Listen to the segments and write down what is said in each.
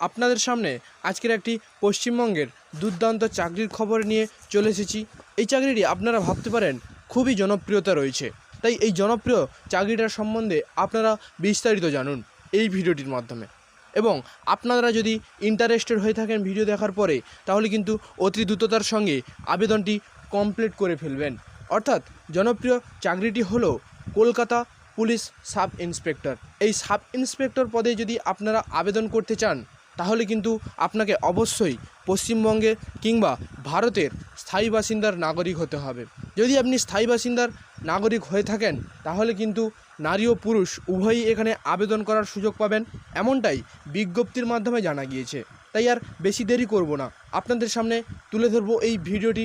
আপনাদের সামনে আজকের একটি পশ্চিমবঙ্গের দুর্দান্ত চাকরির খবর নিয়ে চলে এসেছি। এই চাকরিটি আপনারা ভাবতে পারেন খুবই জনপ্রিয়তা রয়েছে, তাই এই জনপ্রিয় চাকরিটার সম্বন্ধে আপনারা বিস্তারিত জানুন এই ভিডিওটির মাধ্যমে। এবং আপনারা যদি ইন্টারেস্টেড হয়ে থাকেন ভিডিও দেখার পরে, তাহলে কিন্তু অতি দ্রুততার সঙ্গে আবেদনটি কমপ্লিট করে ফেলবেন। অর্থাৎ জনপ্রিয় চাকরিটি হলো কলকাতা পুলিশ সাব ইন্সপেক্টর। এই সাব ইন্সপেক্টর পদে যদি আপনারা আবেদন করতে চান, তাহলে কিন্তু আপনাকে অবশ্যই পশ্চিমবঙ্গে কিংবা ভারতের স্থায়ী বাসিন্দার নাগরিক হতে হবে। যদি আপনি স্থায়ী বাসিন্দার নাগরিক হয়ে থাকেন, তাহলে কিন্তু নারী ও পুরুষ উভয়ই এখানে আবেদন করার সুযোগ পাবেন, এমনটাই বিজ্ঞপ্তির মাধ্যমে জানা গিয়েছে। তাই আর বেশি দেরি করব না, আপনাদের সামনে তুলে ধরবো এই ভিডিওটি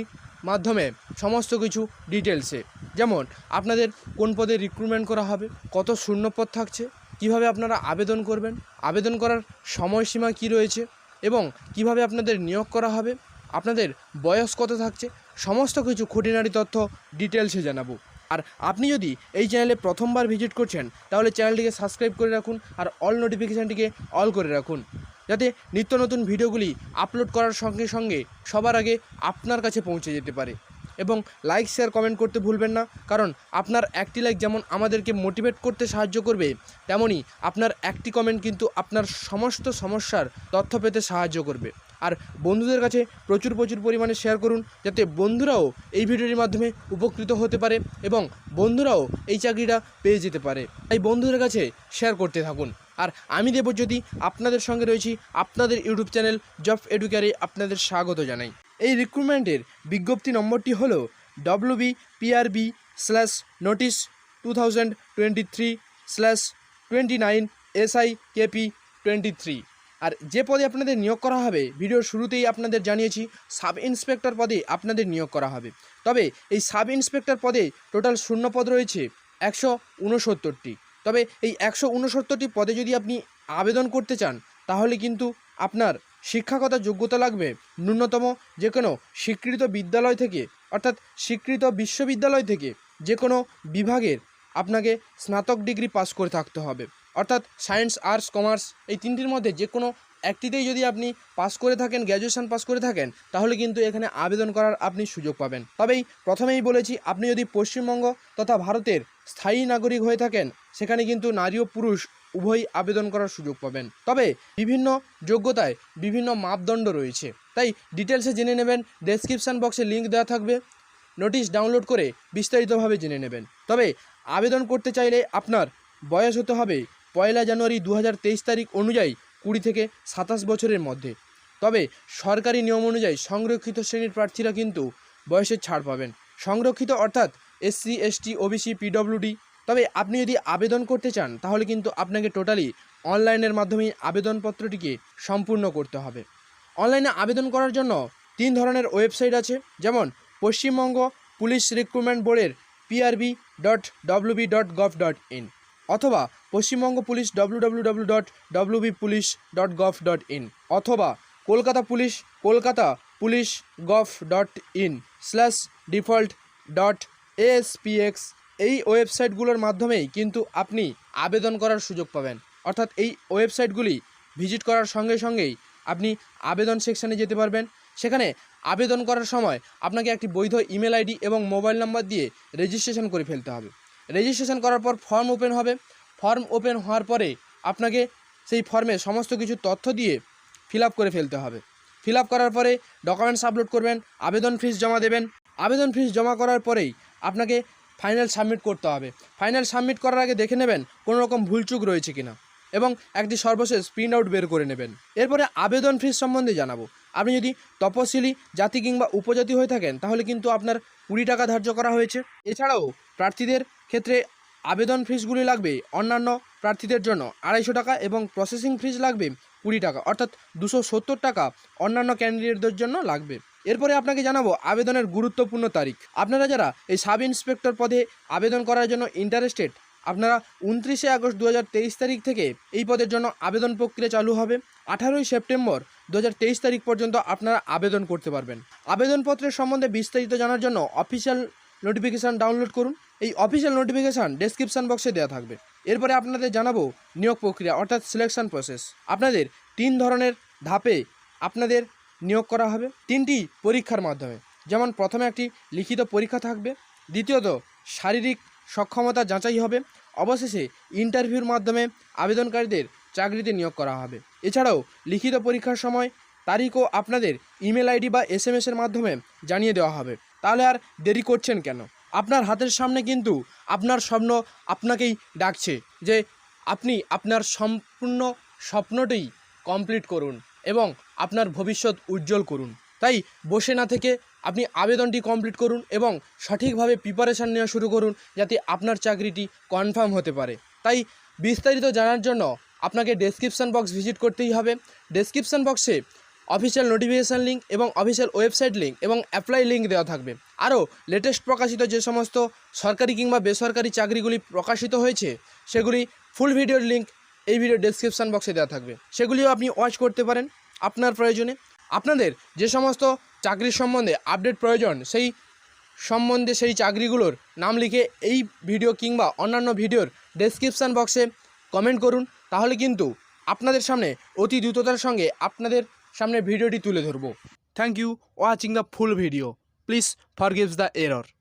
মাধ্যমে সমস্ত কিছু ডিটেলসে। যেমন আপনাদের কোন পদে রিক্রুটমেন্ট করা হবে, কত শূন্যপদ থাকছে, কিভাবে আপনারা আবেদন করবেন, আবেদন করার সময়সীমা কি রয়েছে এবং কিভাবে আপনাদের নিয়োগ করা হবে, আপনাদের বয়স কত থাকছে, সমস্ত কিছু খুঁটিনাটি তথ্য ডিটেলসে জানাবো। আর আপনি যদি এই চ্যানেলে প্রথমবার ভিজিট করছেন, তাহলে চ্যানেলটিকে সাবস্ক্রাইব করে রাখুন আর অল নোটিফিকেশানটিকে অল করে রাখুন, যাতে নিত্য নতুন ভিডিওগুলি আপলোড করার সঙ্গে সঙ্গে সবার আগে আপনার কাছে পৌঁছে যেতে পারে। এবং লাইক শেয়ার কমেন্ট করতে ভুলবেন না, কারণ আপনার একটি লাইক যেমন আমাদেরকে মোটিভেট করতে সাহায্য করবে, তেমনই আপনার একটি কমেন্ট কিন্তু আপনার সমস্ত সমস্যার তথ্য পেতে সাহায্য করবে। আর বন্ধুদের কাছে প্রচুর পরিমাণে শেয়ার করুন, যাতে বন্ধুরাও এই ভিডিওটির মাধ্যমে উপকৃত হতে পারে এবং বন্ধুরাও এই চাকরিটা পেয়ে যেতে পারে। তাই বন্ধুদের কাছে শেয়ার করতে থাকুন। আর আমি দেবজ্যোতি আপনাদের সঙ্গে রয়েছি, আপনাদের ইউটিউব চ্যানেল জব এডুকেয়ারে আপনাদের স্বাগত জানাই। এই রিক্রুটমেন্টের বিজ্ঞপ্তি নম্বরটি হলো WBPRB/নোটিশ 2023/29 SIKP 23। আর যে পদে আপনাদের নিয়োগ করা হবে, ভিডিওর শুরুতেই আপনাদের জানিয়েছি সাব ইন্সপেক্টর পদে আপনাদের নিয়োগ করা হবে। তবে এই সাব ইন্সপেক্টর পদে টোটাল শূন্যপদ রয়েছে 169টি। তবে এই 169টি পদে যদি আপনি আবেদন করতে চান, তাহলে কিন্তু আপনার শিক্ষাগত যোগ্যতা লাগবে ন্যূনতম যে কোনো স্বীকৃত বিদ্যালয় থেকে, অর্থাৎ স্বীকৃত বিশ্ববিদ্যালয় থেকে যে কোনো বিভাগের আপনাকে স্নাতক ডিগ্রি পাস করে থাকতে হবে। অর্থাৎ সায়েন্স, আর্টস, কমার্স এই তিনটির মধ্যে যে কোনো একটিতেই যদি আপনি পাস করে থাকেন, গ্র্যাজুয়েশন পাস করে থাকেন, তাহলে কিন্তু এখানে আবেদন করার আপনি সুযোগ পাবেন। তবেই প্রথমেই বলেছি, আপনি যদি পশ্চিমবঙ্গ তথা ভারতের স্থায়ী নাগরিক হয়ে থাকেন, সেখানে কিন্তু নারী ও পুরুষ উভয়ই আবেদন করার সুযোগ পাবেন। তবে বিভিন্ন যোগ্যতায় বিভিন্ন মাপদণ্ড রয়েছে, তাই ডিটেলসে জেনে নেবেন। ডেসক্রিপশান বক্সে লিঙ্ক দেওয়া থাকবে, নোটিশ ডাউনলোড করে বিস্তারিতভাবে জেনে নেবেন। তবে আবেদন করতে চাইলে আপনার বয়স হতে হবে 1 জানুয়ারি 2023 তারিখ অনুযায়ী 20 থেকে 27 বছরের মধ্যে। তবে সরকারি নিয়ম অনুযায়ী সংরক্ষিত শ্রেণীর প্রার্থীরা কিন্তু বয়সের ছাড় পাবেন। সংরক্ষিত অর্থাৎ SC, ST, OBC, PWD। তবে আপনি যদি আবেদন করতে চান, তাহলে কিন্তু আপনাকে টোটালি অনলাইনের মাধ্যমেই আবেদনপত্রটিকে সম্পূর্ণ করতে হবে। অনলাইনে আবেদন করার জন্য 3 ধরনের ওয়েবসাইট আছে, যেমন পশ্চিমবঙ্গ পুলিশ রিক্রুটমেন্ট বোর্ডের prb.wb.gov.in অথবা পশ্চিমবঙ্গ পুলিশ www.wbpolice.gov.in অথবা কলকাতা পুলিশ kolkatapolice.gov.in/default.aspx। এই ওয়েবসাইটগুলোর মাধ্যমেই কিন্তু আপনি আবেদন করার সুযোগ পাবেন। অর্থাৎ এই ওয়েবসাইটগুলি ভিজিট করার সঙ্গে সঙ্গেই আপনি আবেদন সেকশানে যেতে পারবেন। সেখানে আবেদন করার সময় আপনাকে একটি বৈধ ইমেল আইডি এবং মোবাইল নাম্বার দিয়ে রেজিস্ট্রেশন করে ফেলতে হবে। রেজিস্ট্রেশন করার পর ফর্ম ওপেন হবে। ফর্ম ওপেন হওয়ার পরে আপনাকে সেই ফর্মে সমস্ত কিছু তথ্য দিয়ে ফিল আপ করে ফেলতে হবে। ফিল আপ করার পরে ডকুমেন্টস আপলোড করবেন, আবেদন ফিস জমা দেবেন। আবেদন ফিস জমা করার পরেই আপনাকে ফাইনাল সাবমিট করতে হবে। ফাইনাল সাবমিট করার আগে দেখে নেবেন কোনো রকম ভুলচুক রয়েছে কিনা এবং একটি সর্বশেষ প্রিন্ট আউট বের করে নেবেন। এরপরে আবেদন ফিস সম্বন্ধে জানাবো। আপনি যদি তপশিলি জাতি কিংবা উপজাতি হয়ে থাকেন, তাহলে কিন্তু আপনার 20 টাকা ধার্য করা হয়েছে। এছাড়াও প্রার্থীদের ক্ষেত্রে আবেদন ফিসগুলি লাগবে অন্যান্য প্রার্থীদের জন্য 250 টাকা এবং প্রসেসিং ফিস লাগবে 20 টাকা, অর্থাৎ 270 টাকা অন্যান্য ক্যান্ডিডেটদের জন্য লাগবে। এরপরে আপনাকে জানাবো আবেদনের গুরুত্বপূর্ণ তারিখ। আপনারা যারা এই সাব ইন্সপেক্টর পদে আবেদন করার জন্য ইন্টারেস্টেড, আপনারা 29 আগস্ট 2023 তারিখ থেকে এই পদের জন্য আবেদন প্রক্রিয়া চালু হবে। 18 সেপ্টেম্বর 2023 তারিখ পর্যন্ত আপনারা আবেদন করতে পারবেন। আবেদনপত্রের সম্বন্ধে বিস্তারিত জানার জন্য অফিসিয়াল নোটিফিকেশান ডাউনলোড করুন। এই অফিসিয়াল নোটিফিকেশান ডেসক্রিপশান বক্সে দেওয়া থাকবে। এরপরে আপনাদের জানাবো নিয়োগ প্রক্রিয়া অর্থাৎ সিলেকশন প্রসেস। আপনাদের 3 ধরনের ধাপে আপনাদের নিয়োগ করা হবে 3টি পরীক্ষার মাধ্যমে। যেমন প্রথমে একটি লিখিত পরীক্ষা থাকবে, দ্বিতীয়ত শারীরিক সক্ষমতা যাচাই হবে, অবশেষে ইন্টারভিউর মাধ্যমে আবেদনকারীদের চাকরিতে নিয়োগ করা হবে। এছাড়াও লিখিত পরীক্ষার সময় তারিখও আপনাদের ইমেল আইডি বা SMS-এর মাধ্যমে জানিয়ে দেওয়া হবে। তাহলে আর দেরি করছেন কেন? আপনার হাতের সামনে কিন্তু আপনার স্বপ্ন আপনাকেই ডাকছে যে আপনি আপনার সম্পূর্ণ স্বপ্নটি কমপ্লিট করুন এবং আপনার ভবিষ্যৎ উজ্জ্বল করুন। তাই বসে না থেকে আপনি আবেদনটি কমপ্লিট করুন এবং সঠিকভাবে প্রিপারেশান নেওয়া শুরু করুন, যাতে আপনার চাকরিটি কনফার্ম হতে পারে। তাই বিস্তারিত জানার জন্য আপনাকে ডেসক্রিপশান বক্স ভিজিট করতেই হবে। ডেসক্রিপশান বক্সে অফিসিয়াল নোটিফিকেশান লিঙ্ক এবং অফিসিয়াল ওয়েবসাইট লিঙ্ক এবং অ্যাপ্লাই লিঙ্ক দেওয়া থাকবে। আরও লেটেস্ট প্রকাশিত যে সমস্ত সরকারি কিংবা বেসরকারি চাকরিগুলি প্রকাশিত হয়েছে সেগুলি ফুল ভিডিওর লিঙ্ক এই ভিডিও ডেসক্রিপশান বক্সে দেওয়া থাকবে, সেগুলিও আপনি ওয়াচ করতে পারেন আপনার প্রয়োজনে। আপনাদের যে সমস্ত চাকরির সম্বন্ধে আপডেট প্রয়োজন সেই সম্বন্ধে সেই চাকরিগুলোর নাম লিখে এই ভিডিও কিংবা অন্যান্য ভিডিওর ডেসক্রিপশান বক্সে কমেন্ট করুন। তাহলে কিন্তু আপনাদের সামনে অতি দ্রুততার সঙ্গে আপনাদের সামনে ভিডিওটি তুলে ধরব। Thank you watching the full video. Please forgive the error.